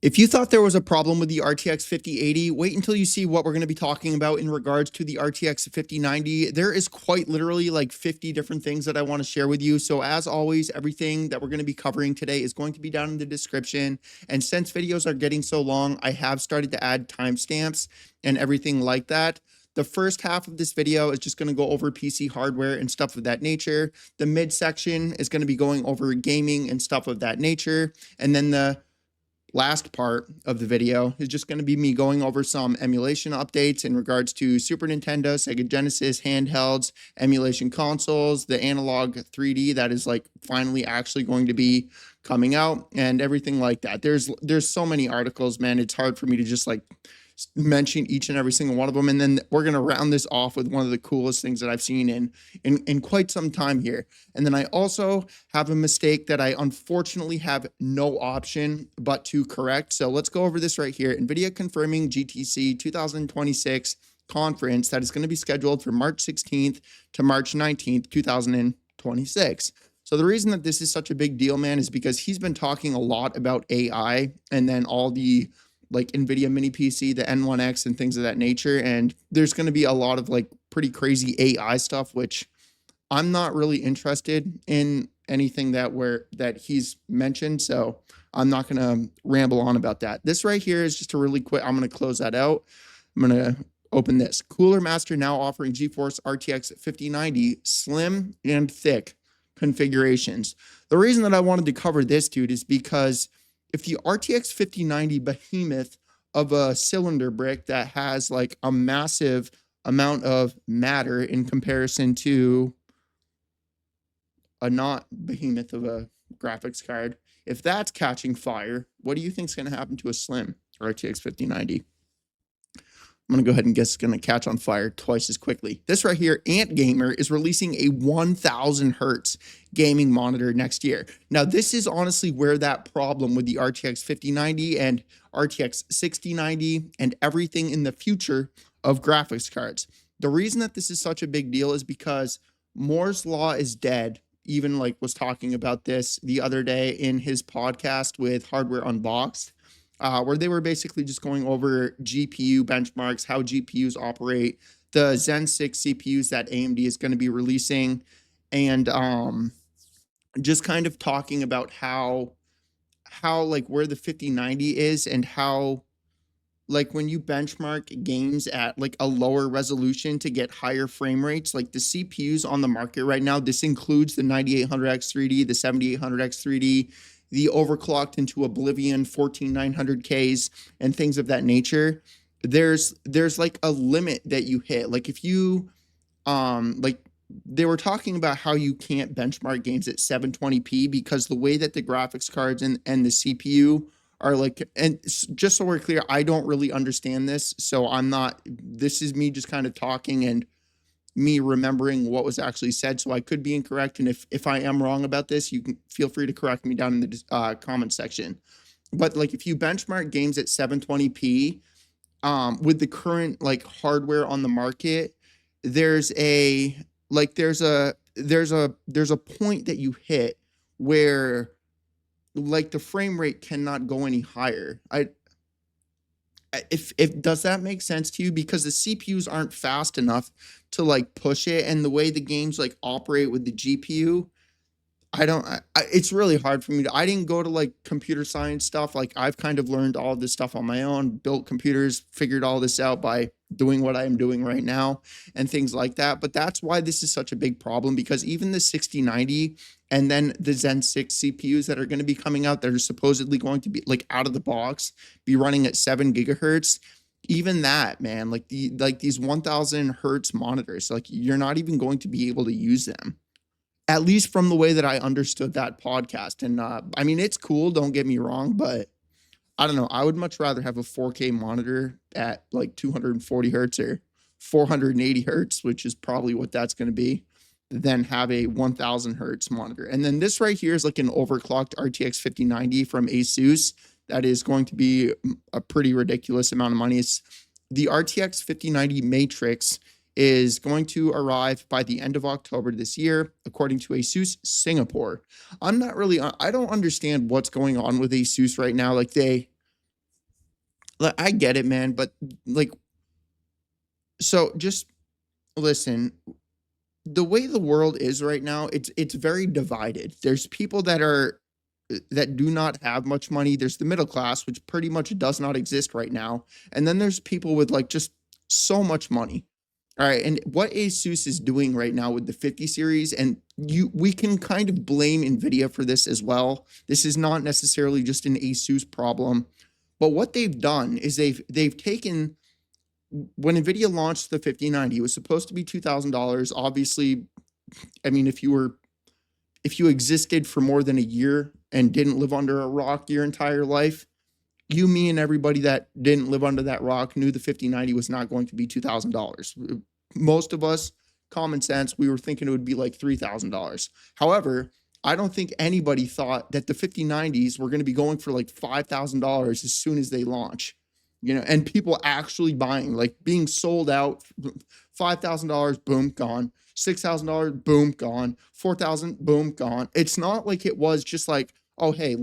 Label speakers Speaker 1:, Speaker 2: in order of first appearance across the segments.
Speaker 1: If you thought there was a problem with the RTX 5080, wait until you see what we're going to be talking about in regards to the RTX 5090. There is quite literally like 50 different things that I want to share with you. So as always, everything that we're going to be covering today is going to be down in the description. And since videos are getting so long, I have started to add timestamps and everything like that. The first half of this video is just going to go over PC hardware and stuff of that nature. The mid section is going to be going over gaming and stuff of that nature. And then the last part of the video is just going to be me going over some emulation updates in regards to Super Nintendo, Sega Genesis, handhelds, emulation consoles, the Analogue 3D that is like finally actually going to be coming out and everything like that. There's so many articles, man. It's hard for me to just like mention each and every single one of them. And then we're going to round this off with one of the coolest things that I've seen in quite some time here. And then I also have a mistake that I unfortunately have no option but to correct. So let's go over this right here. NVIDIA confirming GTC 2026 conference that is going to be scheduled for March 16th to March 19th, 2026. So the reason that this is such a big deal, man, is because he's been talking a lot about AI and then all the like NVIDIA mini PC, the N1X and things of that nature. And there's going to be a lot of like pretty crazy AI stuff, which I'm not really interested in anything that he's mentioned. So I'm not going to ramble on about that. This right here is just a really quick, I'm going to close that out. I'm going to open this. Cooler Master now offering GeForce RTX 5090 slim and thick configurations. The reason that I wanted to cover this, dude, is because if the RTX 5090 behemoth of a cylinder brick that has like a massive amount of matter in comparison to a not behemoth of a graphics card, if that's catching fire, what do you think is going to happen to a slim RTX 5090? I'm going to go ahead and guess it's going to catch on fire twice as quickly. This right here, Ant Gamer, is releasing a 1000 hertz gaming monitor next year. Now, this is honestly where that problem with the RTX 5090 and RTX 6090 and everything in the future of graphics cards. The reason that this is such a big deal is because Moore's Law is dead. Even like was talking about this the other day in his podcast with Hardware Unboxed. Where they were basically just going over GPU benchmarks, how GPUs operate, the Zen 6 CPUs that AMD is going to be releasing, and just kind of talking about how like where the 5090 is and how like when you benchmark games at like a lower resolution to get higher frame rates, like the CPUs on the market right now, this includes the 9800X 3D, the 7800X 3D, the overclocked into oblivion 14900Ks and things of that nature. There's like a limit that you hit. Like if you like they were talking about how you can't benchmark games at 720p because the way that the graphics cards and the CPU are like, and just so we're clear, I don't really understand this. So I'm not, this is me just kind of talking and me remembering what was actually said. So I could be incorrect. And if I am wrong about this, you can feel free to correct me down in the comment section. But like if you benchmark games at 720p, with the current like hardware on the market, there's a point that you hit where like the frame rate cannot go any higher. If does that make sense to you? Because the CPUs aren't fast enough to like push it, and the way the games like operate with the GPU, it's really hard for me to, I didn't go to like computer science stuff. Like I've kind of learned all of this stuff on my own, built computers, figured all this out by doing what I am doing right now and things like that. But that's why this is such a big problem, because even the 6090 and then the Zen 6 CPUs that are going to be coming out that are supposedly going to be like out of the box, be running at 7 gigahertz. Even that, man, like these 1000 hertz monitors, like you're not even going to be able to use them, at least from the way that I understood that podcast. And I mean, it's cool, don't get me wrong, but I don't know. I would much rather have a 4K monitor at like 240 hertz or 480 hertz, which is probably what that's going to be, than have a 1000 hertz monitor. And then this right here is like an overclocked RTX 5090 from ASUS. That is going to be a pretty ridiculous amount of money. It's the RTX 5090 Matrix is going to arrive by the end of October this year, according to ASUS Singapore. I don't understand what's going on with ASUS right now. Like Like, I get it, man, but like, so just listen. The way the world is right now, it's very divided. There's people that do not have much money. There's the middle class, which pretty much does not exist right now, and then there's people with like just so much money. All right, and what ASUS is doing right now with the 50 series, and we can kind of blame NVIDIA for this as well. This is not necessarily just an ASUS problem, but what they've done is they've taken when NVIDIA launched the 5090, it was supposed to be $2,000. Obviously, I mean, if you existed for more than a year and didn't live under a rock your entire life, you, me, and everybody that didn't live under that rock knew the 5090 was not going to be $2,000. Most of us, common sense, we were thinking it would be like $3,000. However, I don't think anybody thought that the 5090s were going to be going for like $5,000 as soon as they launch. You know, and people actually buying, like being sold out. $5,000, boom, gone. $6,000, boom, gone. 4,000, boom, gone. It's not like it was just like, oh, hey,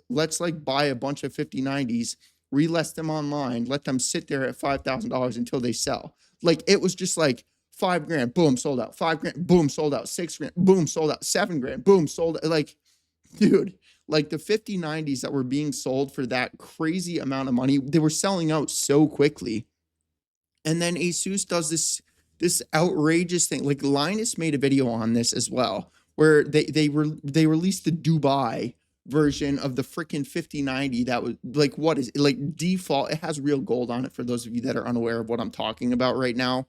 Speaker 1: let's like buy a bunch of 5090s, relist them online, let them sit there at $5,000 until they sell. Like, it was just like $5,000, boom, sold out. $5,000, boom, sold out. $6,000, boom, sold out. $7,000, boom, sold out. Like, dude, like the 5090s that were being sold for that crazy amount of money, they were selling out so quickly. And then ASUS does this outrageous thing. Like, Linus made a video on this as well, where they released the Dubai version of the freaking 5090 that was like, what is it? Like, default, it has real gold on it for those of you that are unaware of what I'm talking about right now.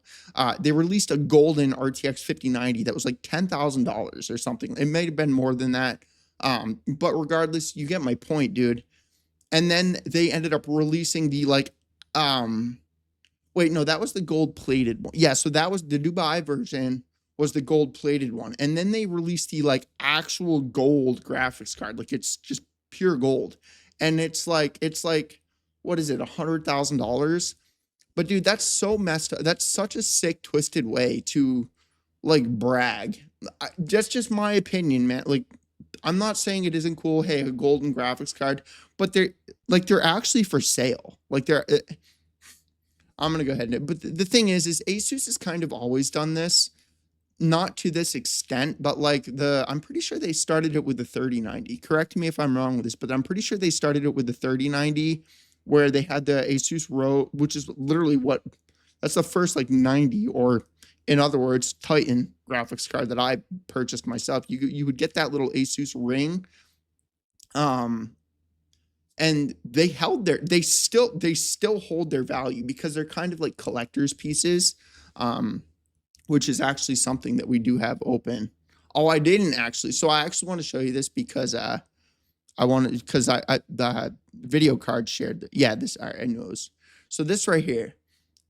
Speaker 1: They released a golden RTX 5090 that was like $10,000 or something. It may have been more than that. But regardless, you get my point, dude. And then they ended up releasing the like wait, no, that was the gold plated one. Yeah, so that was the Dubai version, was the gold plated one. And then they released the like actual gold graphics card. Like, it's just pure gold. And it's like what is it, $100,000? But dude, that's so messed up. That's such a sick, twisted way to like brag. That's just my opinion, man. Like, I'm not saying it isn't cool. Hey, a golden graphics card, but they're actually for sale. Like, I'm gonna go ahead and. But the thing is ASUS has kind of always done this, not to this extent, but like I'm pretty sure they started it with the 3090. Correct me if I'm wrong with this, but I'm pretty sure they started it with the 3090, where they had the ASUS ROG, which is literally that's the first like 90, or in other words, Titan graphics card that I purchased myself. You would get that little ASUS ring, and they still hold their value because they're kind of like collector's pieces, um, which is actually something that we do have open. Oh, I didn't actually. So I actually want to show you this because I wanted, because I the video card shared. Yeah, this I knows. So this right here.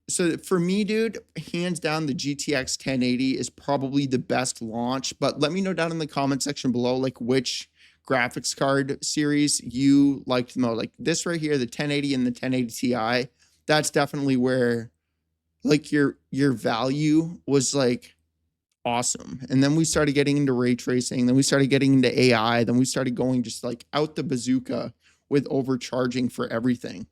Speaker 1: So for me, dude, hands down, the GTX 1080 is probably the best launch. But let me know down in the comment section below, like, which graphics card series you liked the most. Like this right here, the 1080 and the 1080 Ti. That's definitely where like your value was like awesome. And then we started getting into ray tracing. Then we started getting into AI. Then we started going just like out the bazooka with overcharging for everything,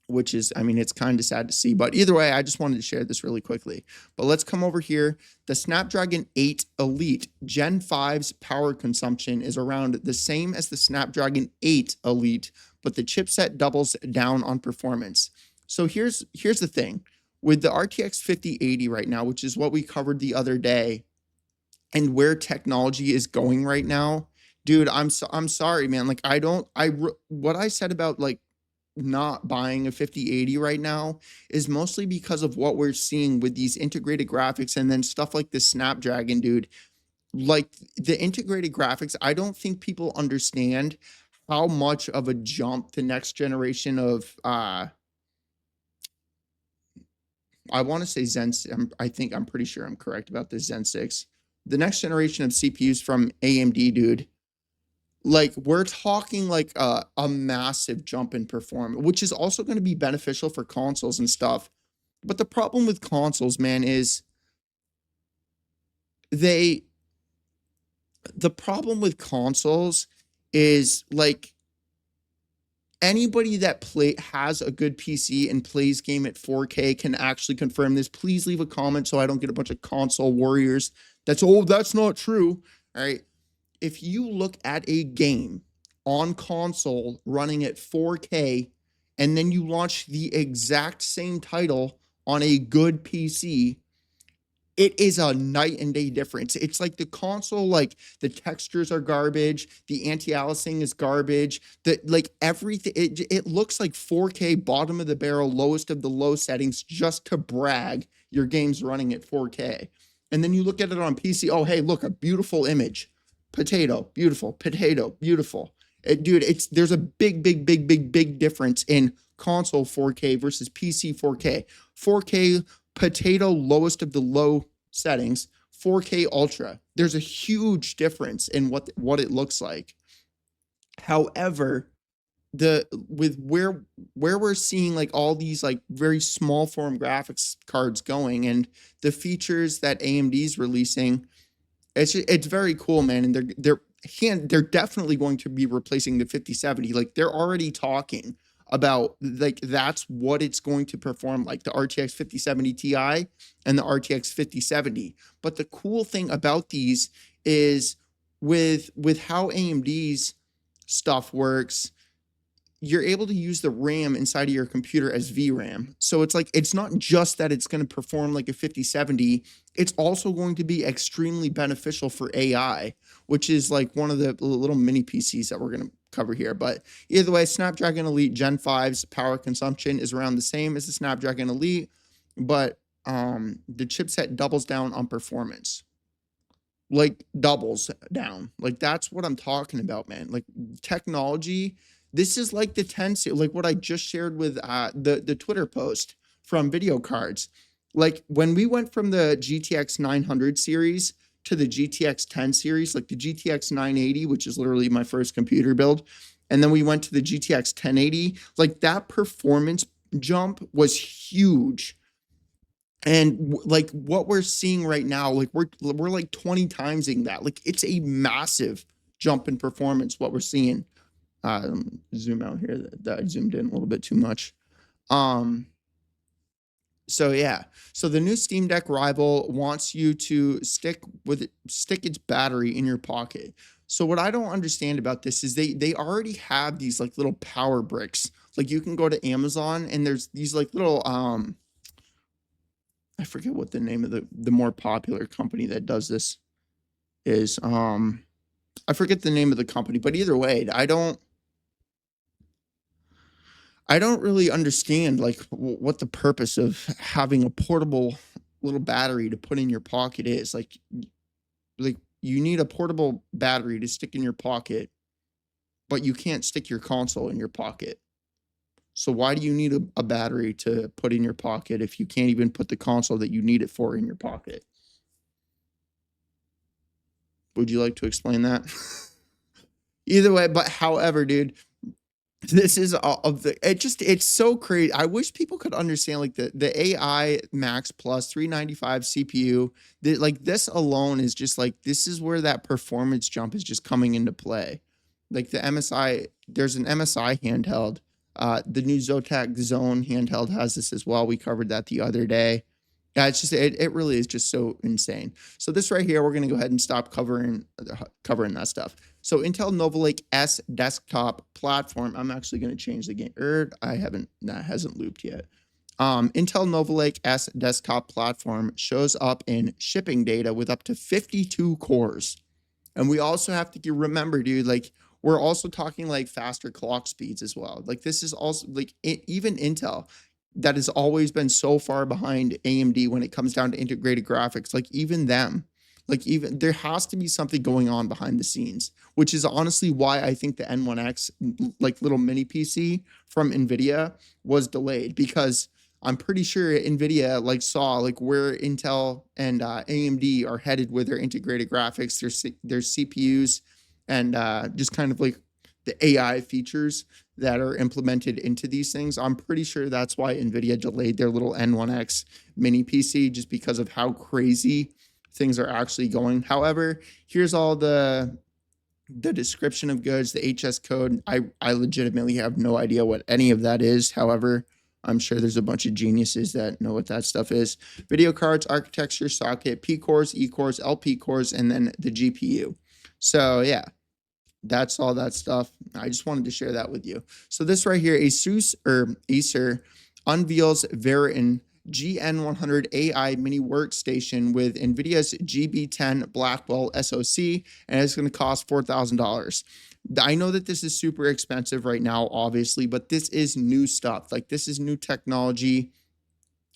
Speaker 1: which is, I mean, it's kind of sad to see. But either way, I just wanted to share this really quickly. But let's come over here. The Snapdragon 8 Elite Gen 5's power consumption is around the same as the Snapdragon 8 Elite, but the chipset doubles down on performance. So here's the thing. With the RTX 5080 right now, which is what we covered the other day, and where technology is going right now, dude, I'm sorry, man. Like, what I said about like not buying a 5080 right now is mostly because of what we're seeing with these integrated graphics and then stuff like the Snapdragon, dude. Like, the integrated graphics, I don't think people understand how much of a jump the next generation of I want to say Zen. I'm pretty sure I'm correct about this, Zen 6. The next generation of CPUs from AMD, dude. Like, we're talking like a massive jump in performance, which is also going to be beneficial for consoles and stuff. But the problem with consoles, man, is they the problem with consoles is like Anybody that has a good PC and plays game at 4K can actually confirm this. Please leave a comment so I don't get a bunch of console warriors. That's not true. All right. If you look at a game on console running at 4K and then you launch the exact same title on a good PC, it is a night and day difference. It's like the console, like the textures are garbage, the anti-aliasing is garbage, like everything, it looks like 4K bottom of the barrel, lowest of the low settings, just to brag your game's running at 4K. And then you look at it on PC, oh, hey, look, a beautiful image. Potato, beautiful, potato, beautiful. Dude, there's a big difference in console 4K versus PC 4K. 4K potato, lowest of the low settings, 4K ultra. There's a huge difference in what it looks like. However, with where we're seeing like all these like very small form graphics cards going and the features that AMD's releasing, it's very cool, man. And they're definitely going to be replacing the 5070. Like they're already talking about like that's what it's going to perform like, the RTX 5070 Ti and the RTX 5070. But the cool thing about these is with how AMD's stuff works, you're able to use the RAM inside of your computer as VRAM. So it's like, it's not just that it's going to perform like a 5070, it's also going to be extremely beneficial for AI, which is like one of the little mini PCs that we're going to cover here. But either way, Snapdragon Elite Gen 5's power consumption is around the same as the Snapdragon Elite, but the chipset doubles down on performance. Like doubles down. Like that's what I'm talking about, man. Like technology, this is like the 10, like what I just shared with the Twitter post from Video Cards. Like when we went from the GTX 900 series to the GTX 10 series, like the GTX 980, which is literally my first computer build, and then we went to the GTX 1080, like that performance jump was huge. And like what we're seeing right now, like we're like 20 timesing that. Like it's a massive jump in performance what we're seeing. Zoom out here, that I zoomed in a little bit too much. So yeah, so the new Steam Deck rival wants you to stick its battery in your pocket. So what I don't understand about this is they already have these like little power bricks. Like you can go to Amazon and there's these like little I forget what the name of the more popular company that does this is. I forget the name of the company, but either way, I don't really understand like what the purpose of having a portable little battery to put in your pocket is. Like you need a portable battery to stick in your pocket, but you can't stick your console in your pocket. So why do you need a battery to put in your pocket if you can't even put the console that you need it for in your pocket? Would you like to explain that? Either way, but however, dude, this is it's so crazy. I wish people could understand like the AI Max Plus 395 CPU. Like this alone is just like, this is where that performance jump is just coming into play. Like the MSI, there's an MSI handheld. The new Zotac Zone handheld has this as well. We covered that the other day. Yeah, it's just it really is just so insane. So this right here, we're gonna go ahead and stop covering that stuff. So Intel Nova Lake S desktop platform. I'm actually gonna change the game. That hasn't looped yet. Intel Nova Lake S desktop platform shows up in shipping data with up to 52 cores. And we also have to remember, dude, like we're also talking like faster clock speeds as well. Like this is also like even Intel that has always been so far behind AMD when it comes down to integrated graphics. Like even them, like even there has to be something going on behind the scenes, which is honestly why I think the N1X like little mini PC from NVIDIA was delayed, because I'm pretty sure NVIDIA like saw like where Intel and AMD are headed with their integrated graphics, their CPUs, and just kind of like the AI features that are implemented into these things. I'm pretty sure that's why NVIDIA delayed their little N1X mini PC, just because of how crazy things are actually going. However, here's all the the description of goods, the HS code. I legitimately have no idea what any of that is. However, I'm sure there's a bunch of geniuses that know what that stuff is. Video cards, architecture, socket, P cores, E cores, LP cores, and then the GPU. So yeah, that's all that stuff. I just wanted to share that with you. So this right here, Acer unveils Veriton GN100 AI mini workstation with NVIDIA's GB10 Blackwell SoC, and it's going to cost $4,000. I know that this is super expensive right now, obviously, but this is new stuff. Like, this is new technology,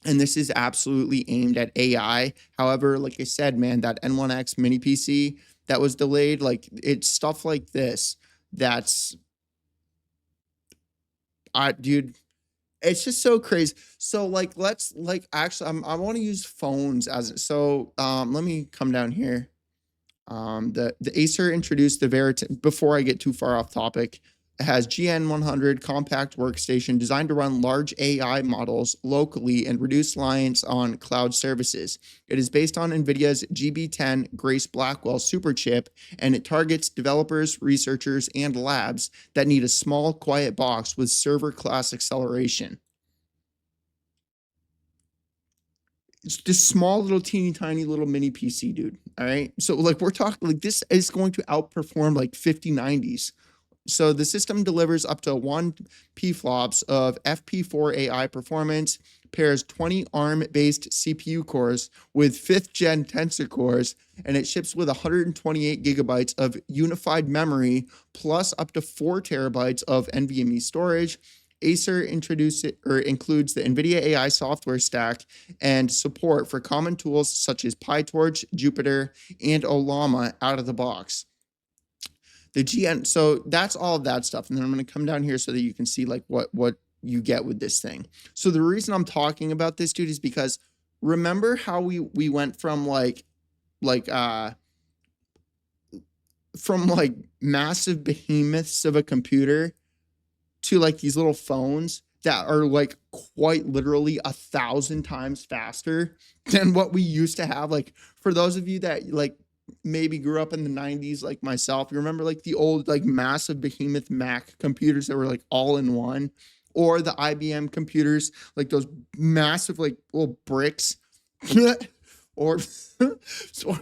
Speaker 1: and this is absolutely aimed at AI. However, like I said, man, that N1X mini PC that was delayed, like, it's stuff like this that's, dude, it's just so crazy. So like, let's like actually, I want to use phones as so. Let me come down here. The Acer introduced the Veriton. Before I get too far off topic, it has GN100 compact workstation designed to run large AI models locally and reduce reliance on cloud services. It is based on NVIDIA's GB10 Grace Blackwell superchip, and it targets developers, researchers, and labs that need a small, quiet box with server class acceleration. It's this small little teeny tiny little mini PC, dude. All right. So like, we're talking like, this is going to outperform like 5090s. So the system delivers up to 1 pflops of FP4 AI performance, pairs 20 ARM-based CPU cores with 5th gen tensor cores, and it ships with 128 gigabytes of unified memory plus up to 4 terabytes of NVMe storage. Acer includes the NVIDIA AI software stack and support for common tools such as PyTorch, Jupyter, and Ollama out of the box. The GN, so that's all of that stuff. And then I'm going to come down here so that you can see like what you get with this thing. So the reason I'm talking about this, dude, is because remember how we went from like massive behemoths of a computer to like these little phones that are like quite literally 1,000 times faster than what we used to have. Like, for those of you that like maybe grew up in the 90s like myself, you remember like the old like massive behemoth Mac computers that were like all in one, or the IBM computers, like those massive like little bricks. Or so,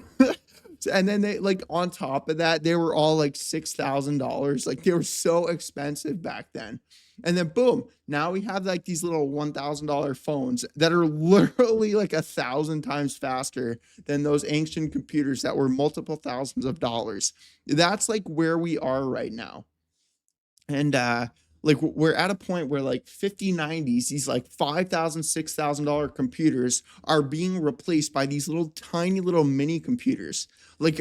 Speaker 1: and then they like on top of that, they were all like $6,000. Like, they were so expensive back then. And then boom, now we have like these little $1,000 phones that are literally like 1,000 times faster than those ancient computers that were multiple thousands of dollars. That's like where we are right now. And like, we're at a point where like 5090s, these like $5,000, $6,000 computers are being replaced by these little tiny little mini computers. Like,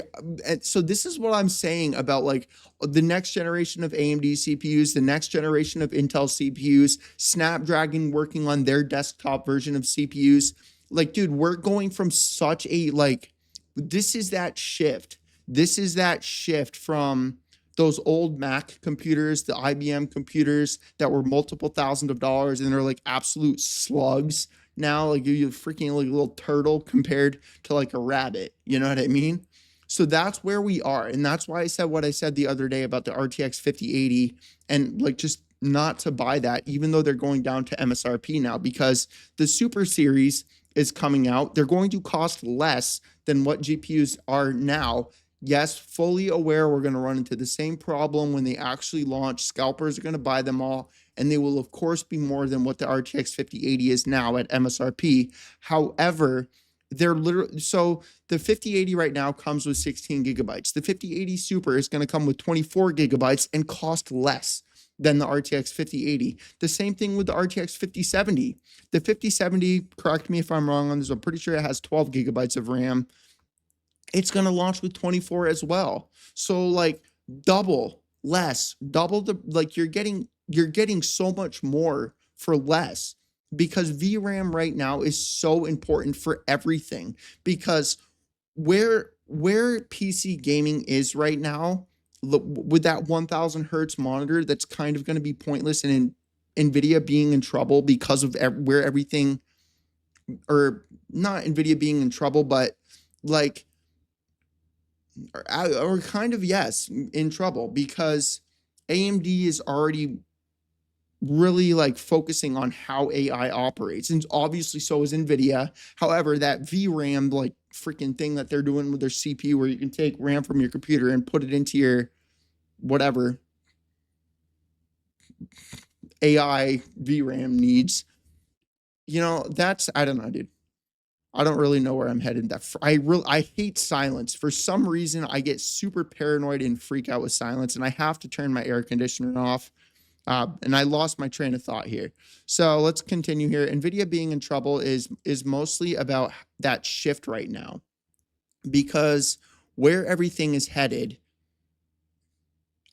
Speaker 1: so this is what I'm saying about like the next generation of AMD CPUs, the next generation of Intel CPUs, Snapdragon working on their desktop version of CPUs. Like, dude, we're going from such a like, this is that shift. This is that shift from those old Mac computers, the IBM computers that were multiple thousands of dollars, and they're like absolute slugs. Now, like, you're freaking like a little turtle compared to like a rabbit. You know what I mean? So that's where we are. And that's why I said what I said the other day about the RTX 5080, and like, just not to buy that, even though they're going down to MSRP now, because the Super Series is coming out. They're going to cost less than what GPUs are now. Yes, fully aware we're going to run into the same problem when they actually launch. Scalpers are going to buy them all, and they will, of course, be more than what the RTX 5080 is now at MSRP. However, they're literally, so the 5080 right now comes with 16 gigabytes. The 5080 Super is going to come with 24 gigabytes and cost less than the RTX 5080. The same thing with the RTX 5070. The 5070, correct me if I'm wrong on this, I'm pretty sure it has 12 gigabytes of RAM. It's going to launch with 24 as well. So like double the, like, you're getting so much more for less, because VRAM right now is so important for everything. Because where PC gaming is right now, with that 1000 hertz monitor, that's kind of going to be pointless, and NVIDIA being in trouble because of where everything, or not NVIDIA being in trouble, but like, or kind of, yes, in trouble, because AMD is already really like focusing on how AI operates. And obviously so is NVIDIA. However, that VRAM like freaking thing that they're doing with their CPU, where you can take RAM from your computer and put it into your whatever AI VRAM needs, that's, I don't know, dude. I don't really know where I'm headed. I hate silence. For some reason, I get super paranoid and freak out with silence, and I have to turn my air conditioner off. And I lost my train of thought here. So let's continue here. NVIDIA being in trouble is mostly about that shift right now, because where everything is headed,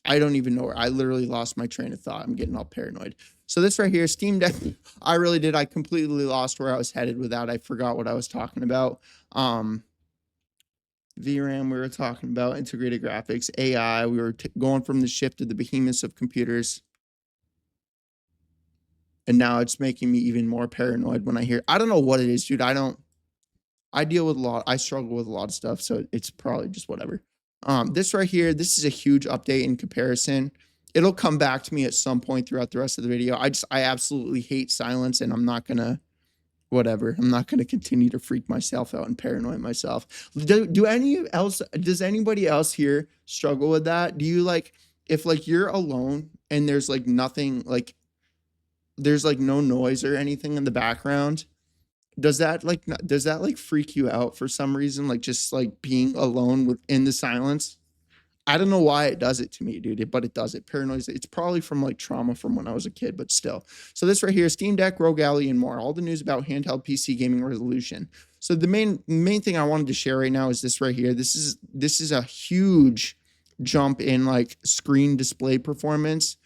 Speaker 1: I don't even know where. I literally lost my train of thought. I'm getting all paranoid. So this right here, Steam Deck, I really did. I completely lost where I was headed with that. I forgot what I was talking about. VRAM, we were talking about integrated graphics, AI. We were going from the shift to the behemoths of computers. And now it's making me even more paranoid when I don't know what it is, dude. I deal with I struggle with a lot of stuff, so it's probably just whatever. This right here, this is a huge update in comparison. It'll come back to me at some point throughout the rest of the video. I absolutely hate silence, and I'm not gonna, whatever. I'm not gonna continue to freak myself out and paranoid myself. Does anybody else here struggle with that? Do you like, if like you're alone and there's like nothing, like there's like no noise or anything in the background, does that like freak you out for some reason, like just like being alone within the silence? I don't know why it does it to me, dude, but it does it. Paranoid. It's probably from like trauma from when I was a kid, but still. So this right here, Steam Deck, Rogue Ally, and more. All the news about handheld PC gaming resolution. So the main thing I wanted to share right now is this right here. This is a huge jump in like screen display performance.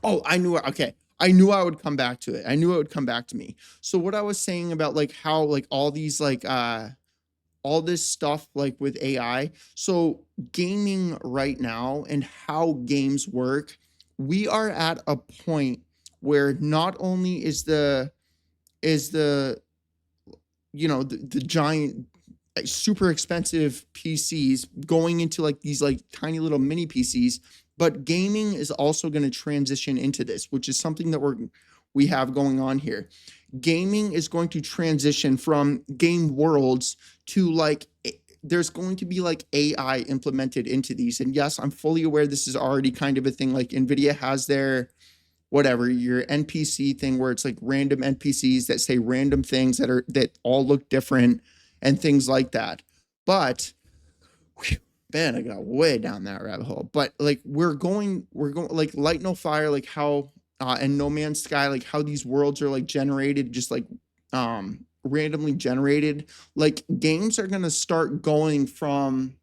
Speaker 1: Oh, I knew it. Okay. I knew I would come back to it. I knew it would come back to me. So what I was saying about like how like all these like all this stuff like with AI. So gaming right now and how games work, we are at a point where not only is the the giant super expensive PCs going into like these like tiny little mini PCs, but gaming is also going to transition into this, which is something that we have going on here. Gaming is going to transition from game worlds to like there's going to be like AI implemented into these. And yes, I'm fully aware this is already kind of a thing. Like NVIDIA has their whatever, your NPC thing where it's like random NPCs that say random things that all look different and things like that. But whew, man, I got way down that rabbit hole. But like we're going like Light No Fire, like how and No Man's Sky, like how these worlds are like generated, just like randomly generated. Like games are gonna start going from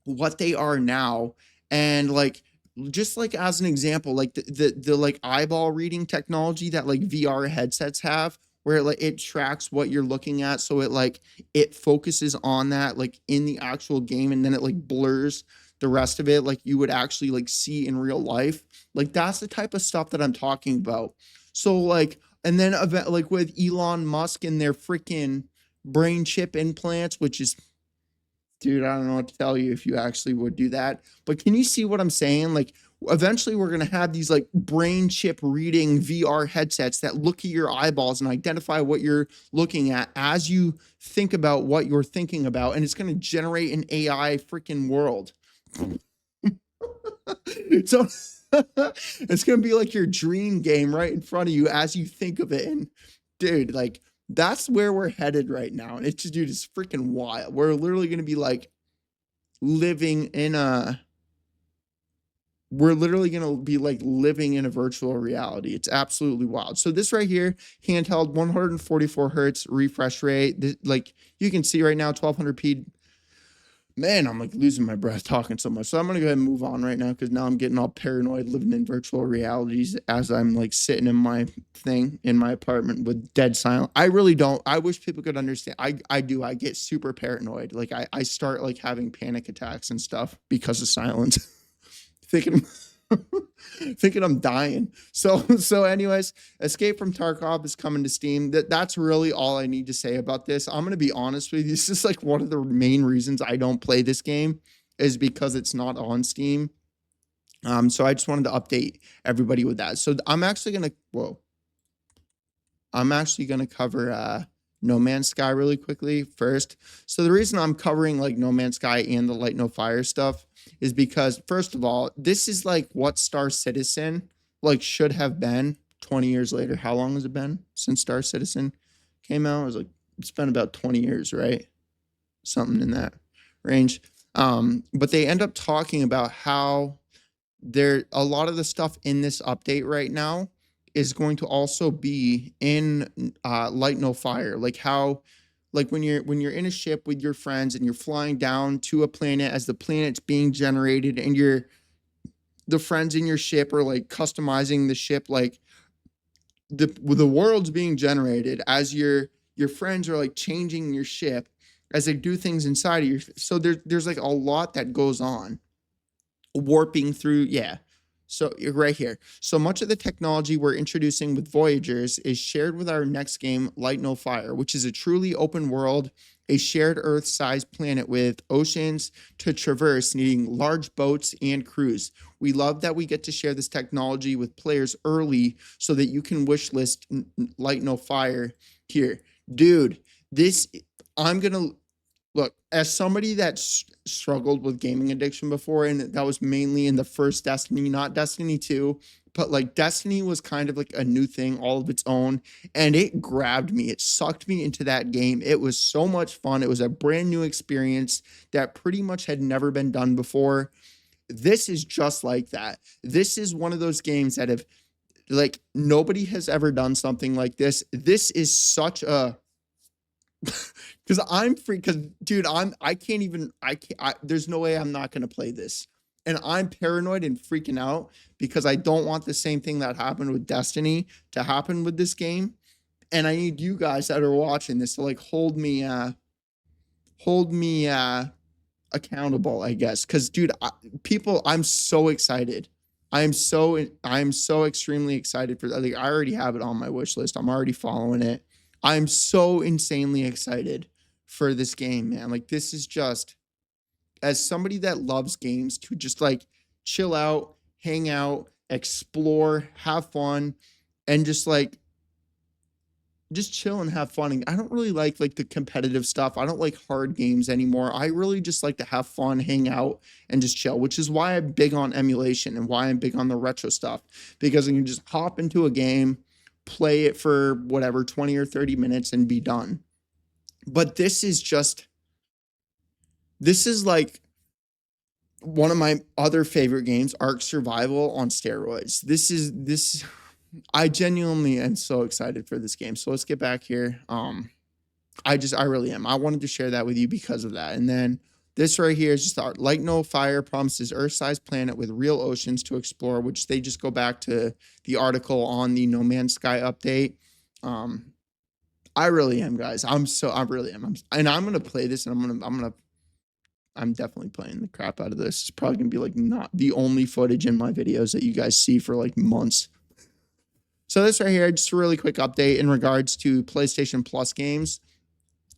Speaker 1: what they are now, and like just like as an example, like the like eyeball reading technology that like VR headsets have, where like it tracks what you're looking at, so it focuses on that like in the actual game, and then it like blurs the rest of it like you would actually like see in real life. Like that's the type of stuff that I'm talking about. So like, and then like with Elon Musk and their freaking brain chip implants, which is, dude, I don't know what to tell you if you actually would do that. But can you see what I'm saying? Like, eventually we're going to have these like brain chip reading VR headsets that look at your eyeballs and identify what you're looking at as you think about what you're thinking about. And it's going to generate an AI freaking world. So it's going to be like your dream game right in front of you as you think of it. And dude, like, that's where we're headed right now. And it's just, dude, it's freaking wild. We're literally going to be like living in a living in a virtual reality. It's absolutely wild. So this right here, handheld, 144 hertz refresh rate. Like you can see right now, 1200p. Man, I'm like losing my breath talking so much. So I'm going to go ahead and move on right now, because now I'm getting all paranoid living in virtual realities as I'm like sitting in my thing in my apartment with dead silence. I really don't. I wish people could understand. I do. I get super paranoid. Like I start like having panic attacks and stuff because of silence. Thinking Thinking I'm dying. So anyways, Escape from Tarkov is coming to Steam. That's really all I need to say about this. I'm gonna be honest with you. This is like one of the main reasons I don't play this game is because it's not on Steam. So I just wanted to update everybody with that. So I'm actually gonna cover No Man's Sky really quickly first. So the reason I'm covering like No Man's Sky and the Light No Fire stuff is because first of all, this is like what Star Citizen like should have been 20 years later. How long has it been since Star Citizen came out? It was like it's been about 20 years, right? Something in that range. But they end up talking about how a lot of the stuff in this update right now is going to also be in Light No Fire. Like how like when you're in a ship with your friends and you're flying down to a planet as the planet's being generated and the friends in your ship are like customizing the ship, like the world's being generated as your friends are like changing your ship as they do things inside of your. So there's like a lot that goes on warping through. Yeah. So right here. So much of the technology we're introducing with Voyagers is shared with our next game, Light No Fire, which is a truly open world, a shared Earth-sized planet with oceans to traverse, needing large boats and crews. We love that we get to share this technology with players early so that you can wishlist Light No Fire here. Dude, this I'm gonna look, as somebody that struggled with gaming addiction before, and that was mainly in the first Destiny, not Destiny 2, but like Destiny was kind of like a new thing all of its own, and it grabbed me. It sucked me into that game. It was so much fun. It was a brand new experience that pretty much had never been done before. This is just like that. This is one of those games that have like nobody has ever done something like this. This is such a because I'm free. Because dude, I can't even. There's no way I'm not gonna play this, and I'm paranoid and freaking out because I don't want the same thing that happened with Destiny to happen with this game, and I need you guys that are watching this to like hold me accountable, I guess. Because dude, I'm so excited. I'm so extremely excited for that. Like I already have it on my wish list. I'm already following it. I'm so insanely excited for this game, man. Like this is just as somebody that loves games to just like chill out, hang out, explore, have fun, and just chill and have fun. And I don't really like the competitive stuff. I don't like hard games anymore. I really just like to have fun, hang out, and just chill, which is why I'm big on emulation and why I'm big on the retro stuff, because you can just hop into a game, play it for whatever 20 or 30 minutes and be done. But this is like one of my other favorite games, Ark Survival on steroids. This I genuinely am so excited for this game. So let's get back here. I really am. I wanted to share that with you because of that. And then this right here is just our Light No Fire promises Earth-sized planet with real oceans to explore, which they just go back to the article on the No Man's Sky update. I really am, guys. I really am. And I'm gonna play this, and I'm definitely playing the crap out of this. It's probably gonna be like not the only footage in my videos that you guys see for like months. So this right here, just a really quick update in regards to PlayStation Plus games.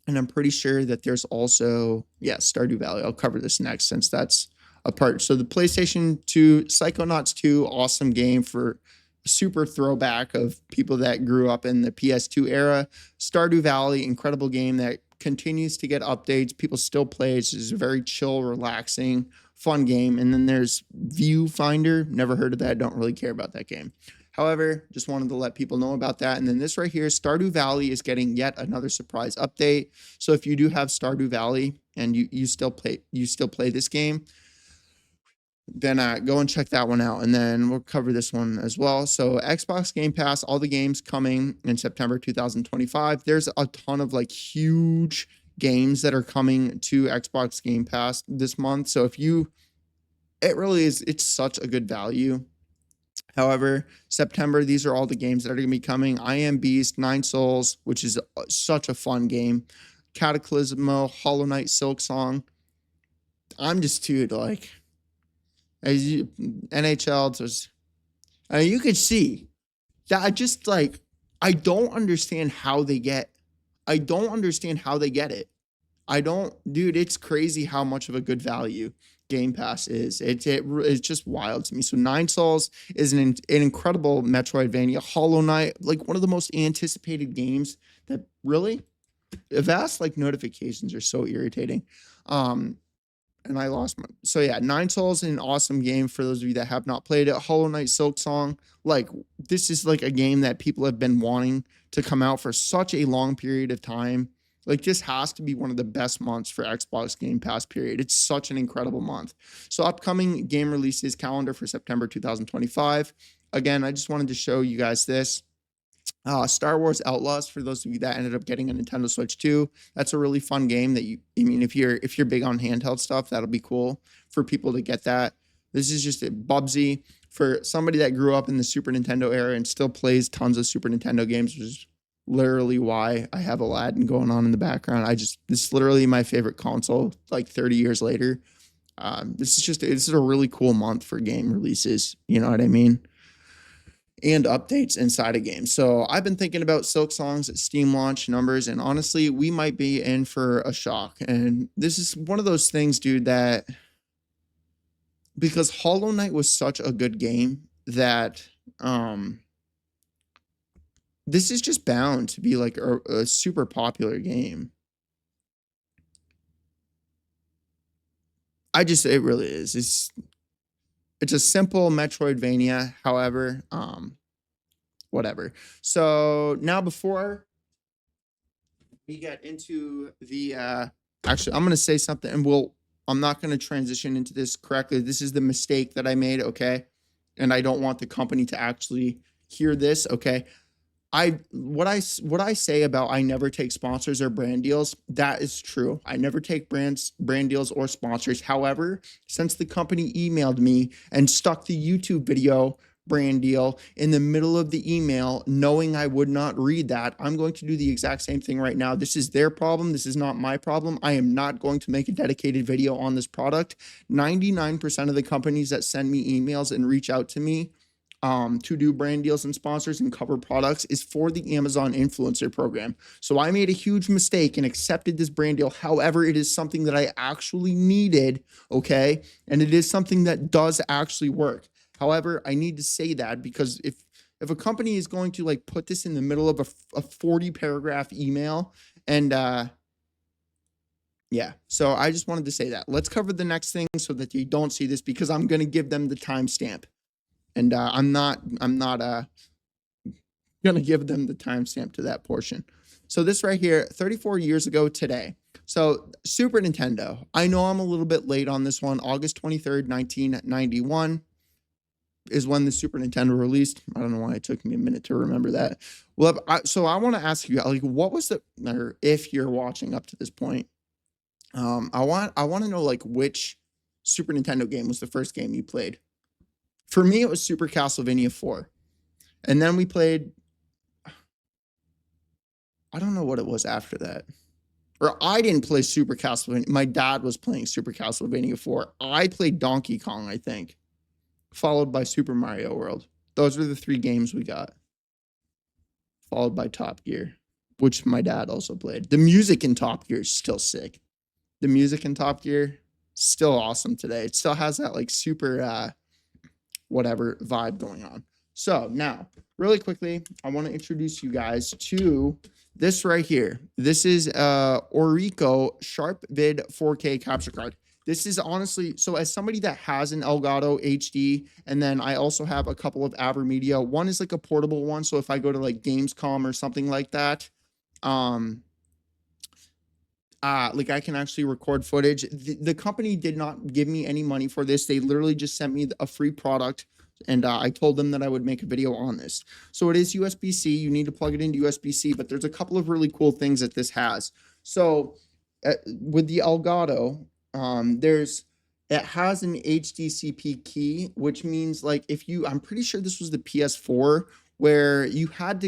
Speaker 1: And I'm pretty sure that there's also, yeah, Stardew Valley. I'll cover this next since that's a part. So the PlayStation 2, Psychonauts 2, awesome game for a super throwback of people that grew up in the PS2 era. Stardew Valley, incredible game that continues to get updates. People still play. It's just a very chill, relaxing, fun game. And then there's Viewfinder. Never heard of that. Don't really care about that game. However, just wanted to let people know about that. And then this right here, Stardew Valley is getting yet another surprise update. So if you do have Stardew Valley and you still play this game, then go and check that one out. And then we'll cover this one as well. So Xbox Game Pass, all the games coming in September 2025. There's a ton of like huge games that are coming to Xbox Game Pass this month. So it really is, it's such a good value. However, September, these are all the games that are going to be coming. I Am Beast, Nine Souls, which is such a fun game. Cataclysmo, Hollow Knight, Silksong. I'm just, dude, like, As you, NHL, just you could see that I just like I don't understand how they get. I don't understand how they get it. I don't, dude. It's crazy how much of a good value Game Pass is. It's just wild to me. So Nine Souls is an incredible Metroidvania. Hollow Knight, like one of the most anticipated games that really vast like notifications are so irritating. And I lost my. So yeah, Nine Souls is an awesome game for those of you that have not played it. Hollow Knight Silksong, like this is like a game that people have been wanting to come out for such a long period of time. Like this has to be one of the best months for Xbox Game Pass period. It's such an incredible month. So upcoming game releases calendar for September 2025. Again, I just wanted to show you guys this. Star Wars Outlaws, for those of you that ended up getting a Nintendo Switch 2, that's a really fun game that I mean, if you're big on handheld stuff, that'll be cool for people to get that. This is just a Bubsy for somebody that grew up in the Super Nintendo era and still plays tons of Super Nintendo games, which is literally why I have Aladdin going on in the background. This is literally my favorite console, like 30 years later. This is a really cool month for game releases. You know what I mean? And updates inside a game. So I've been thinking about Silksong's Steam launch numbers, and honestly, we might be in for a shock. And this is one of those things, dude, that because Hollow Knight was such a good game that this is just bound to be like a super popular game. It really is. It's a simple Metroidvania, however, whatever. So now before we get into the actually, I'm going to say something and I'm not going to transition into this correctly. This is the mistake that I made, okay? And I don't want the company to actually hear this, okay? What I say about I never take sponsors or brand deals, that is true. I never take brand deals or sponsors. However, since the company emailed me and stuck the YouTube video brand deal in the middle of the email, knowing I would not read that, I'm going to do the exact same thing right now. This is their problem. This is not my problem. I am not going to make a dedicated video on this product. 99% of the companies that send me emails and reach out to me to do brand deals and sponsors and cover products is for the Amazon influencer program. So I made a huge mistake and accepted this brand deal. However, it is something that I actually needed, okay? And it is something that does actually work. However, I need to say that because if a company is going to like put this in the middle of a 40 paragraph email and yeah, so I just wanted to say that. Let's cover the next thing so that you don't see this because I'm going to give them the timestamp. And I'm not going to give them the timestamp to that portion. So this right here, 34 years ago today. So Super Nintendo. I know I'm a little bit late on this one. August 23rd, 1991 is when the Super Nintendo released. I don't know why it took me a minute to remember that. Well, so I want to ask you, like, what was or if you're watching up to this point, I want to know like which Super Nintendo game was the first game you played. For me, it was Super Castlevania 4. And then we played, I don't know what it was after that. Or I didn't play Super Castlevania. My dad was playing Super Castlevania 4. I played Donkey Kong, I think, followed by Super Mario World. Those are the 3 games we got. Followed by Top Gear, which my dad also played. The music in Top Gear is still sick. The music in Top Gear, still awesome today. It still has that like super whatever vibe going on. So now, really quickly, I want to introduce you guys to this right here. This is Orico Sharp Vid 4K capture card. This is honestly, so as somebody that has an Elgato HD, and then I also have a couple of AverMedia. One is like a portable one, so if I go to like Gamescom or something like that, like I can actually record footage. The company did not give me any money for this. They literally just sent me a free product, and I told them that I would make a video on this. So it is USB-C. You need to plug it into USB-C, but there's a couple of really cool things that this has. So with the Elgato, it has an HDCP key, which means like I'm pretty sure this was the PS4 where you had to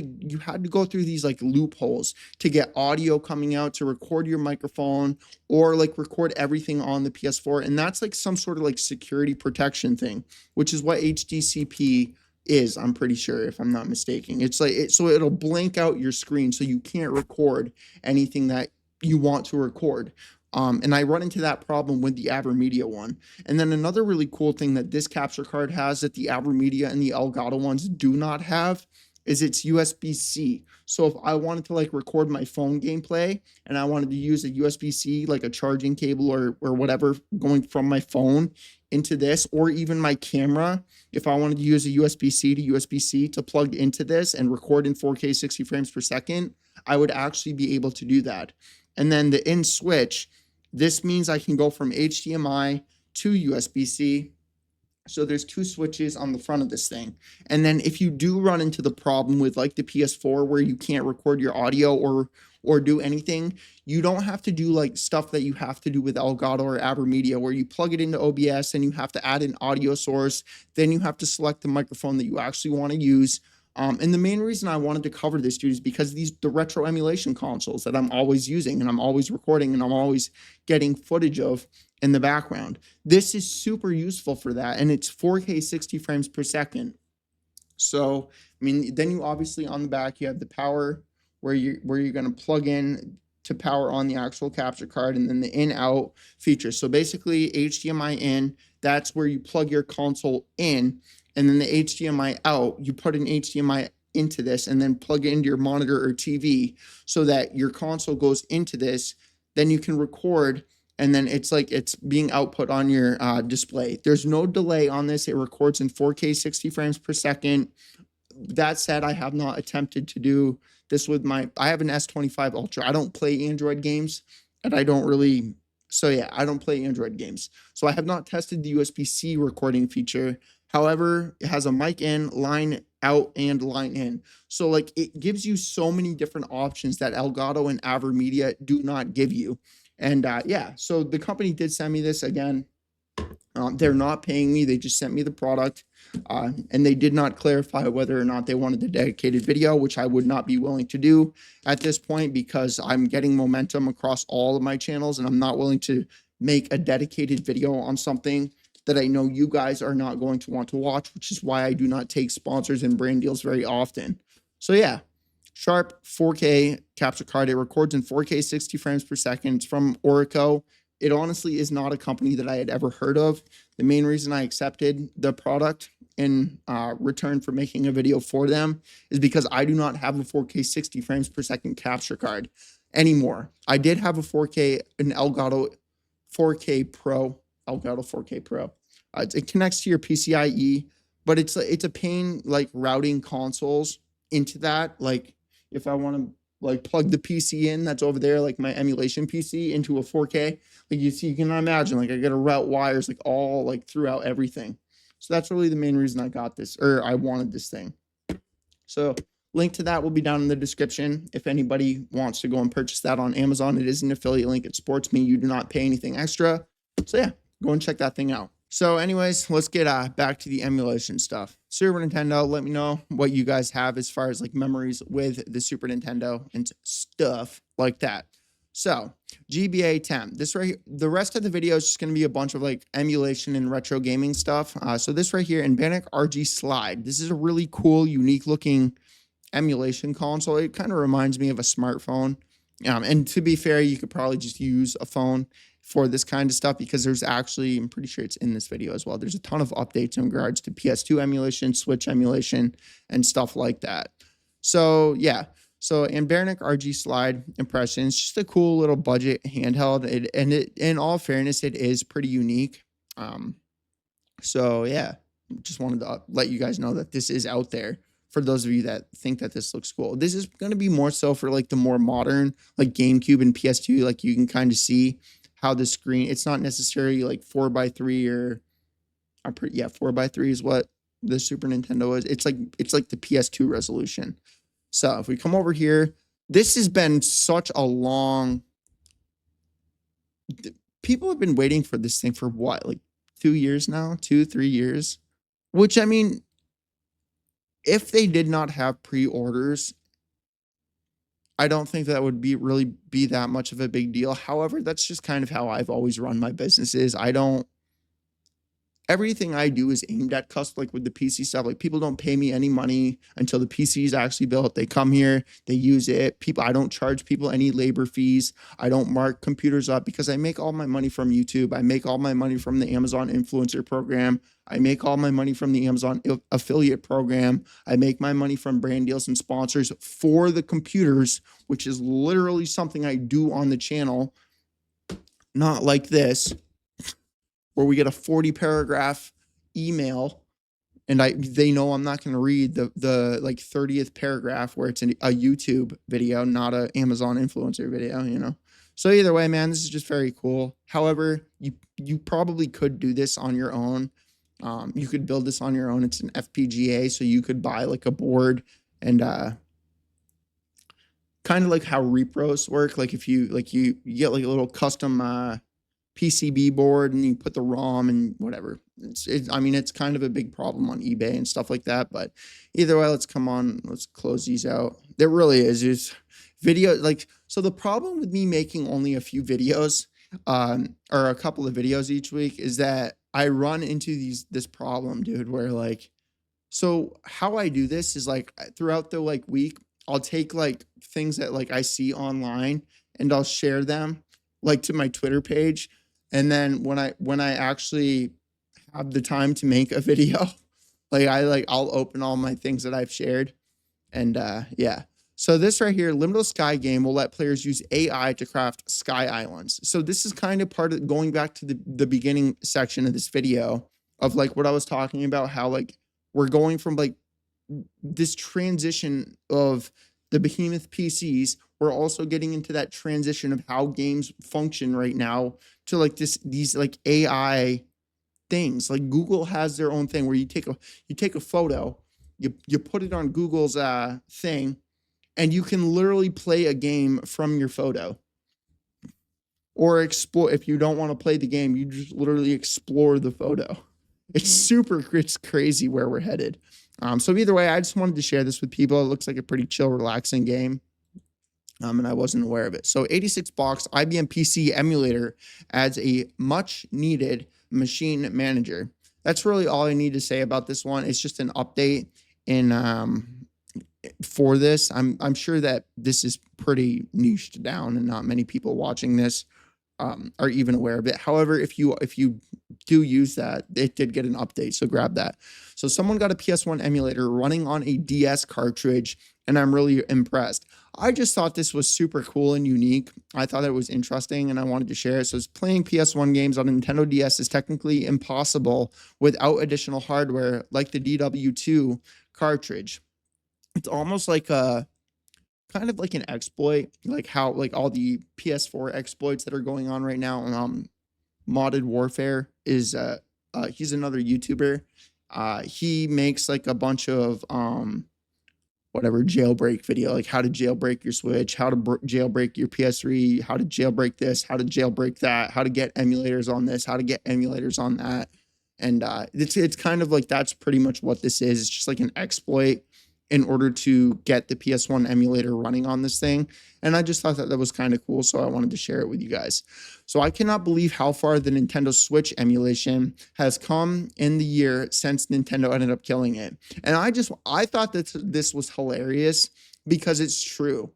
Speaker 1: go through these like loopholes to get audio coming out, to record your microphone, or like record everything on the PS4. And that's like some sort of like security protection thing, which is what HDCP is, I'm pretty sure, if I'm not mistaken. It's like so it'll blank out your screen so you can't record anything that you want to record. And I run into that problem with the AverMedia one. And then another really cool thing that this capture card has that the AverMedia and the Elgato ones do not have is it's USB-C. So if I wanted to like record my phone gameplay and I wanted to use a USB-C, like a charging cable or whatever going from my phone into this, or even my camera, if I wanted to use a USB-C to USB-C to plug into this and record in 4K 60 frames per second, I would actually be able to do that. And then the in switch, this means I can go from HDMI to USB-C. So there's two switches on the front of this thing. And then if you do run into the problem with like the PS4 where you can't record your audio or do anything, you don't have to do like stuff that you have to do with Elgato or AverMedia, where you plug it into OBS and you have to add an audio source. Then you have to select the microphone that you actually want to use. And the main reason I wanted to cover this, dude, is because the retro emulation consoles that I'm always using and I'm always recording and I'm always getting footage of in the background. This is super useful for that, and it's 4K 60 frames per second. So, I mean, then you obviously on the back you have the power where you're going to plug in to power on the actual capture card, and then the in-out feature. So basically HDMI in, that's where you plug your console in, and then the HDMI out, you put an HDMI into this and then plug it into your monitor or TV so that your console goes into this. Then you can record, and then it's like it's being output on your display. There's no delay on this. It records in 4K 60 frames per second. That said, I have not attempted to do this with I have an S25 Ultra. I don't play Android games, and I don't really, so yeah, I don't play Android games. So I have not tested the USB-C recording feature. However, it has a mic in, line out, and line in. So like it gives you so many different options that Elgato and AverMedia do not give you. And yeah, so the company did send me this again. They're not paying me. They just sent me the product, and they did not clarify whether or not they wanted the dedicated video, which I would not be willing to do at this point because I'm getting momentum across all of my channels, and I'm not willing to make a dedicated video on something that I know you guys are not going to want to watch, which is why I do not take sponsors and brand deals very often. So yeah, Sharp 4K capture card. It records in 4K 60 frames per second. It's from Orico. It honestly is not a company that I had ever heard of. The main reason I accepted the product in return for making a video for them is because I do not have a 4K 60 frames per second capture card anymore. I did have a 4K, an Elgato 4K Pro, Elgato 4K Pro. It connects to your PCIe, but it's a pain like routing consoles into that. Like if I want to like plug the PC in that's over there, like my emulation PC into a 4K, like you can imagine, like I got to route wires like all like throughout everything. So that's really the main reason I got this, or I wanted this thing. So link to that will be down in the description. If anybody wants to go and purchase that on Amazon, it is an affiliate link. It supports me. You do not pay anything extra. So yeah, go and check that thing out. So anyways, let's get back to the emulation stuff. Super Nintendo, let me know what you guys have as far as like memories with the Super Nintendo and stuff like that. So GBA 10, this right here, the rest of the video is just going to be a bunch of like emulation and retro gaming stuff. So this right here, Anbernic RG Slide. This is a really cool, unique looking emulation console. It kind of reminds me of a smartphone. And to be fair, you could probably just use a phone for this kind of stuff because there's actually, I'm pretty sure it's in this video as well, there's a ton of updates in regards to PS2 emulation, Switch emulation, and stuff like that. So yeah, so Anbernic RG Slide impressions, just a cool little budget handheld. In all fairness, it is pretty unique. So yeah, just wanted to let you guys know that this is out there for those of you that think that this looks cool. This is going to be more so for like the more modern, like GameCube and PS2. Like you can kind of see how the screen, it's not necessarily like 4:3 or 4:3 is what the Super Nintendo is. It's like the PS2 resolution. So if we come over here, this has been such a long, people have been waiting for this thing for what, like 2 years now, 2-3 years, which I mean, if they did not have pre-orders, I don't think that would really be that much of a big deal. However, that's just kind of how I've always run my businesses. I don't Everything I do is aimed at custom, like with the PC stuff. Like, people don't pay me any money until the PC is actually built. They come here, they use it. I don't charge people any labor fees. I don't mark computers up because I make all my money from YouTube. I make all my money from the Amazon influencer program. I make all my money from the Amazon affiliate program. I make my money from brand deals and sponsors for the computers, which is literally something I do on the channel. Not like this, where we get a 40 paragraph email and they know I'm not going to read the like 30th paragraph where it's a YouTube video, not a Amazon influencer video. So either way, man, this is just very cool. However, you probably could do this on your own. You could build this on your own. It's an FPGA, so you could buy like a board and kind of like how repros work. Like, if you get like a little custom PCB board and you put the ROM and whatever. I mean, it's kind of a big problem on eBay and stuff like that. But either way, let's close these out. There really is video. So the problem with me making only a few videos, or a couple of videos each week, is that I run into this problem, dude, where so how I do this is throughout the week, I'll take things that I see online and I'll share them to my Twitter page. And then when I actually have the time to make a video, I'll open all my things that I've shared. And yeah. So this right here, Liminal Sky game will let players use AI to craft sky islands. So this is kind of part of going back to the beginning section of this video of what I was talking about, how we're going from this transition of the behemoth PCs. We're also getting into that transition of how games function right now to these AI things. Google has their own thing where you take a photo, you put it on Google's thing, and you can literally play a game from your photo. Or explore. If you don't want to play the game, you just literally explore the photo. It's crazy where we're headed. So either way, I just wanted to share this with people. It looks like a pretty chill, relaxing game. And I wasn't aware of it. So 86 box IBM PC emulator adds a much needed machine manager. That's really all I need to say about this one. It's just an update for this. I'm sure that this is pretty niched down and not many people watching this are even aware of it. However, if you do use that, it did get an update, so grab that. So someone got a PS1 emulator running on a DS cartridge, and I'm really impressed. I just thought this was super cool and unique. I thought it was interesting, and I wanted to share it. So playing PS1 games on a Nintendo DS is technically impossible without additional hardware like the DW2 cartridge. It's almost like a kind of like an exploit, like how all the PS4 exploits that are going on right now. Modded Warfare is he's another YouTuber. He makes a bunch of whatever jailbreak video, like how to jailbreak your Switch, how to jailbreak your PS3, how to jailbreak this, how to jailbreak that, how to get emulators on this, how to get emulators on that. And it's kind of that's pretty much what this is. It's just an exploit in order to get the PS1 emulator running on this thing. And I just thought that was kind of cool, so I wanted to share it with you guys. So I cannot believe how far the Nintendo Switch emulation has come in the year since Nintendo ended up killing it. And I thought that this was hilarious because it's true.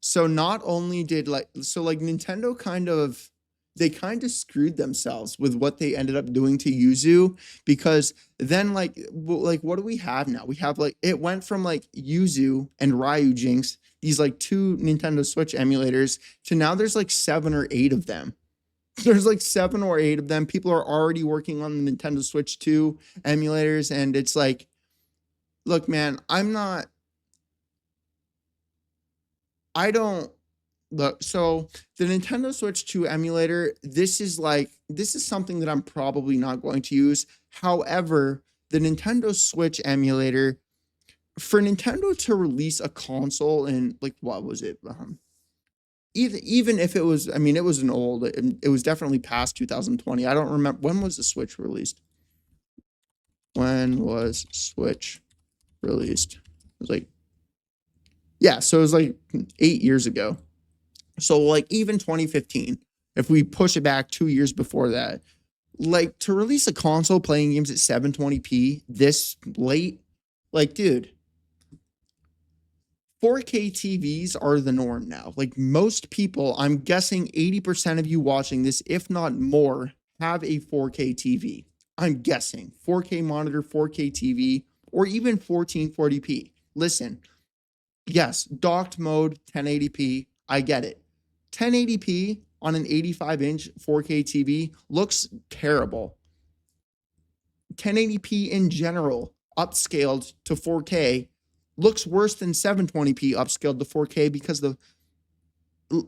Speaker 1: So not only did Nintendo kind of screwed themselves with what they ended up doing to Yuzu, because then what do we have now? We have it went from Yuzu and Ryujinx, these two Nintendo Switch emulators, to now there's 7 or 8 of them. There's 7 or 8 of them. People are already working on the Nintendo Switch 2 emulators, and it's look, man, Look, so the Nintendo Switch 2 emulator, this is something that I'm probably not going to use. However, the Nintendo Switch emulator, for Nintendo to release a console in what was it? Even if it was, it was it was definitely past 2020. I don't remember, when was the Switch released? When was Switch released? It was like, yeah, so it was like 8 years ago. So like even 2015, if we push it back 2 years before that, like to release a console playing games at 720p this late, like dude, 4K TVs are the norm now. Like most people, I'm guessing 80% of you watching this, if not more, have a 4K TV. I'm guessing 4K monitor, 4K TV, or even 1440p. Listen, yes, docked mode, 1080p. I get it. 1080p on an 85-inch 4K TV looks terrible. 1080p in general, upscaled to 4K, looks worse than 720p upscaled to 4K because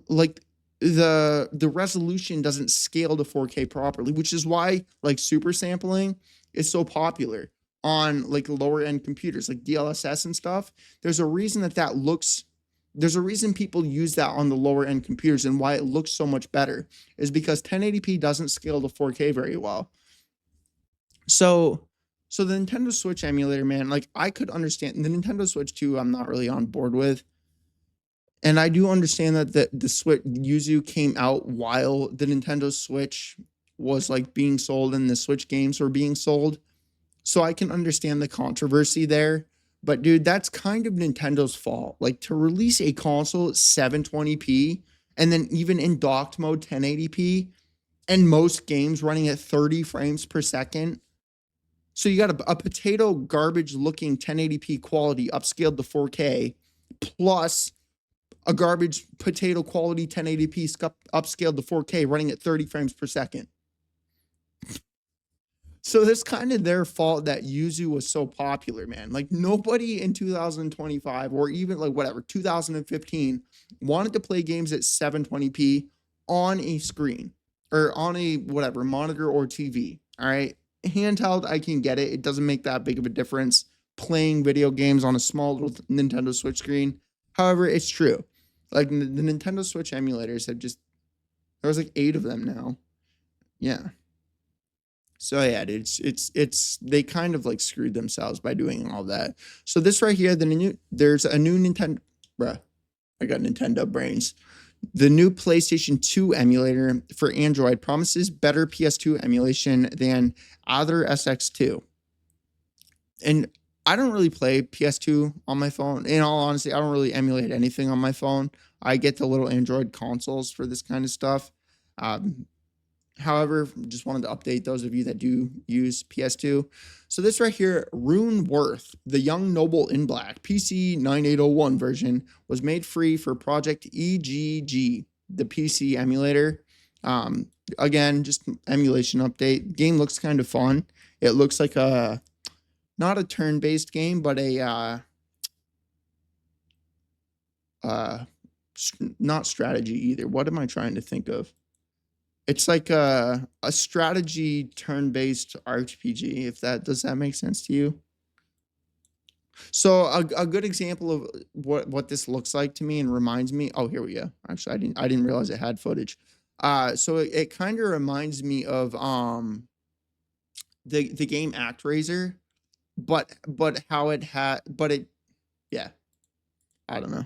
Speaker 1: like the resolution doesn't scale to 4K properly, which is why like super sampling is so popular on like lower end computers like DLSS and stuff. There's a reason that looks there's a reason people use that on the lower end computers, and why it looks so much better is because 1080p doesn't scale to 4K very well. So the Nintendo Switch emulator, man, like I could understand the Nintendo Switch 2, I'm not really on board with. And I do understand that the Switch Yuzu came out while the Nintendo Switch was like being sold and the Switch games were being sold. So I can understand the controversy there. But dude, that's kind of Nintendo's fault. Like to release a console at 720p and then even in docked mode 1080p and most games running at 30 frames per second. So you got a potato garbage looking 1080p quality upscaled to 4K plus a garbage potato quality 1080p upscaled to 4K running at 30 frames per second. So that's kind of their fault that Yuzu was so popular, man. Like nobody in 2025 or even like whatever, 2015 wanted to play games at 720p on a screen or on a whatever monitor or TV. All right. Handheld, I can get it. It doesn't make that big of a difference playing video games on a small little Nintendo Switch screen. However, it's true. Like the Nintendo Switch emulators have just, there's like 8 of them now. Yeah. So yeah, dude, it's they kind of like screwed themselves by doing all that. So this right here, there's a new Nintendo, bruh, I got Nintendo brains. The new PlayStation 2 emulator for Android promises better PS2 emulation than other SX2. And I don't really play PS2 on my phone. In all honesty, I don't really emulate anything on my phone. I get the little Android consoles for this kind of stuff. However, just wanted to update those of you that do use PS2. So this right here, Runeworth, the Young Noble in Black, PC 9801 version, was made free for Project EGG, the PC emulator. Again, just emulation update. Game looks kind of fun. It looks like not a turn-based game, but not strategy either. What am I trying to think of? It's like a strategy turn-based RPG, if that does that make sense to you? So a good example of what this looks like to me and reminds me. Oh, here we go. Actually, I didn't realize it had footage. So it kind of reminds me of the game ActRaiser, but how it had yeah. I don't know.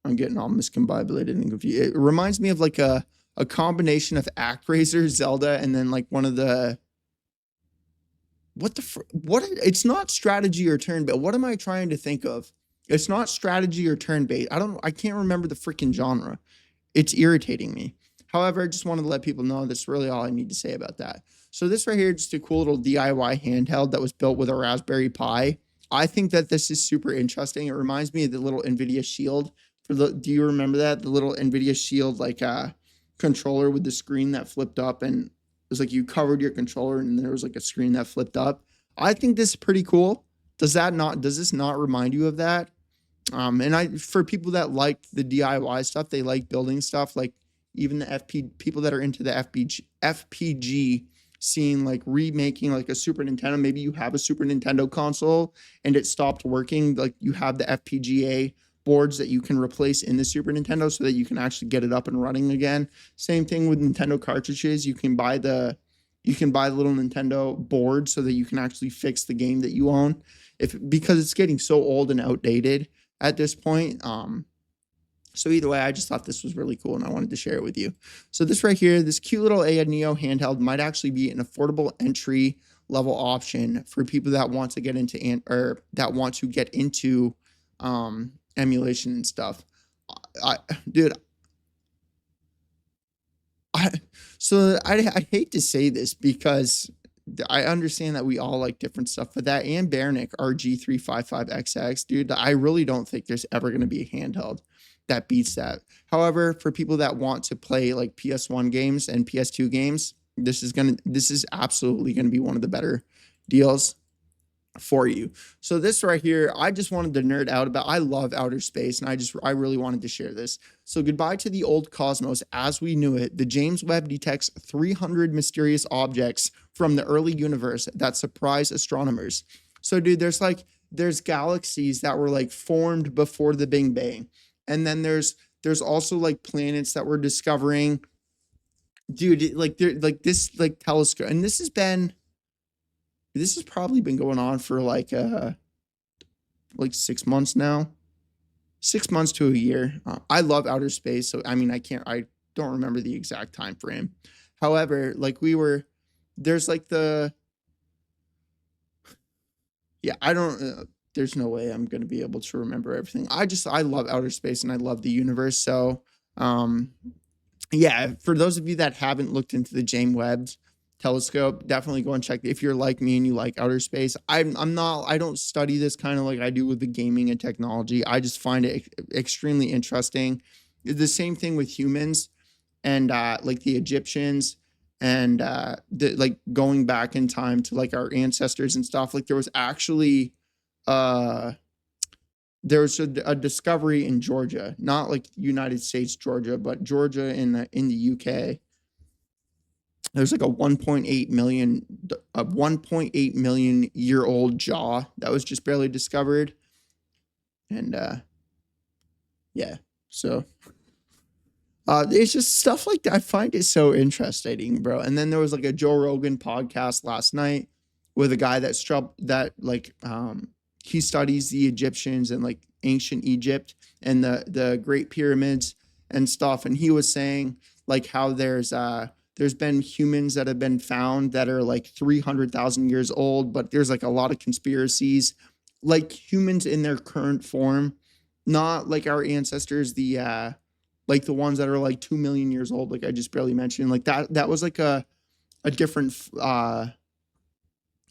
Speaker 1: I'm getting all miscombobulated and confused. It reminds me of like a combination of ActRaiser, Zelda, and then like one of the what it's not strategy or turn based. What am I trying to think of? It's not strategy or turn based. I can't remember the freaking genre. It's irritating me. However, I just wanted to let people know that's really all I need to say about that. So this right here, just a cool little DIY handheld that was built with a Raspberry Pi. I think that this is super interesting. It reminds me of the little NVIDIA Shield. Do you remember that? The little NVIDIA Shield like controller with the screen that flipped up, and it was like you covered your controller and there was like a screen that flipped up. I think this is pretty cool. Does this not remind you of that? And for people that like the DIY stuff, they like building stuff, like even the people that are into the FPG scene, like remaking like a Super Nintendo. Maybe you have a Super Nintendo console and it stopped working. Like you have the FPGA boards that you can replace in the Super Nintendo so that you can actually get it up and running again. Same thing with Nintendo cartridges. You can buy the You can buy the little Nintendo board so that you can actually fix the game that you own, because it's getting so old and outdated at this point. So either way, I just thought this was really cool and I wanted to share it with you. So this right here, this cute little Ayaneo handheld might actually be an affordable entry level option for people that want to get into emulation and stuff. Dude, I hate to say this because I understand that we all like different stuff, but that Anbernic RG 355XX, dude, I really don't think there's ever going to be a handheld that beats that. However, for people that want to play like PS1 games and PS2 games, this is absolutely going to be one of the better deals for you. So this right here, I just wanted to nerd out about. I love outer space, and I really wanted to share this. So goodbye to the old cosmos as we knew it. The James Webb detects 300 mysterious objects from the early universe that surprise astronomers. So dude, there's galaxies that were like formed before the Big Bang, and then there's also like planets that we're discovering. Dude, like this telescope, and this has probably been going on for like 6 months now, 6 months to a year. I love outer space, so I mean, I don't remember the exact time frame. However, like there's like there's no way I'm gonna be able to remember everything. I love outer space and I love the universe. So, yeah, for those of you that haven't looked into the James Webb telescope, definitely go and check. If you're like me and you like outer space, I don't study this kind of like I do with the gaming and technology. I just find it extremely interesting. The same thing with humans and like the Egyptians and like going back in time to like our ancestors and stuff. Like there was actually a discovery in Georgia, not like United States Georgia, but Georgia in the UK. There's like a 1.8 million year old jaw that was just barely discovered. And yeah, so it's just stuff like that. I find it so interesting, bro. And then there was like a Joe Rogan podcast last night with a guy he studies the Egyptians and like ancient Egypt and the Great Pyramids and stuff. And he was saying like how there's been humans that have been found that are like 300,000 years old, but there's like a lot of conspiracies, like humans in their current form, not like our ancestors, like the ones that are like 2 million years old, like I just barely mentioned. Like that was like a different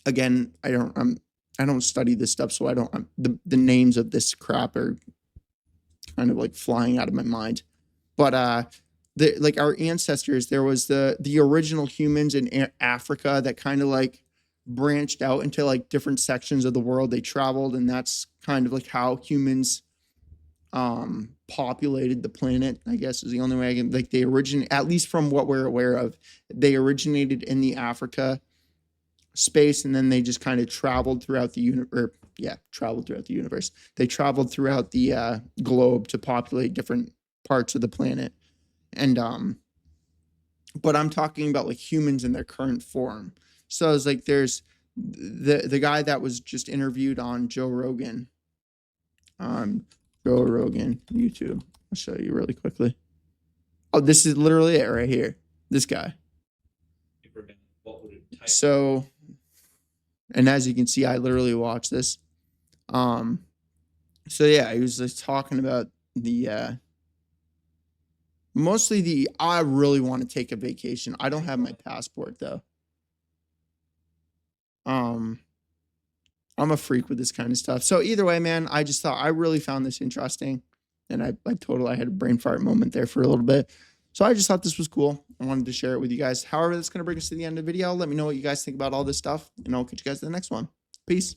Speaker 1: again, I don't study this stuff, so I don't the names of this crap are kind of like flying out of my mind. But like our ancestors, there was the original humans in Africa that kind of like branched out into like different sections of the world. They traveled, and that's kind of like how humans populated the planet, I guess is the only way I can, like they originate, at least from what we're aware of, they originated in the Africa space, and then they just kind of traveled throughout the universe. They traveled throughout the globe to populate different parts of the planet. And but I'm talking about like humans in their current form. So it's like there's the guy that was just interviewed on Joe Rogan YouTube. I'll show you really quickly. Oh, this is literally it right here. This guy. So, and as you can see, I literally watched this. So yeah, he was just talking about the mostly I really want to take a vacation. I don't have my passport though. I'm a freak with this kind of stuff. So either way, man, I just thought I really found this interesting, and I had a brain fart moment there for a little bit. So I just thought this was cool. I wanted to share it with you guys. However, that's going to bring us to the end of the video. Let me know what you guys think about all this stuff, and I'll catch you guys in the next one. Peace.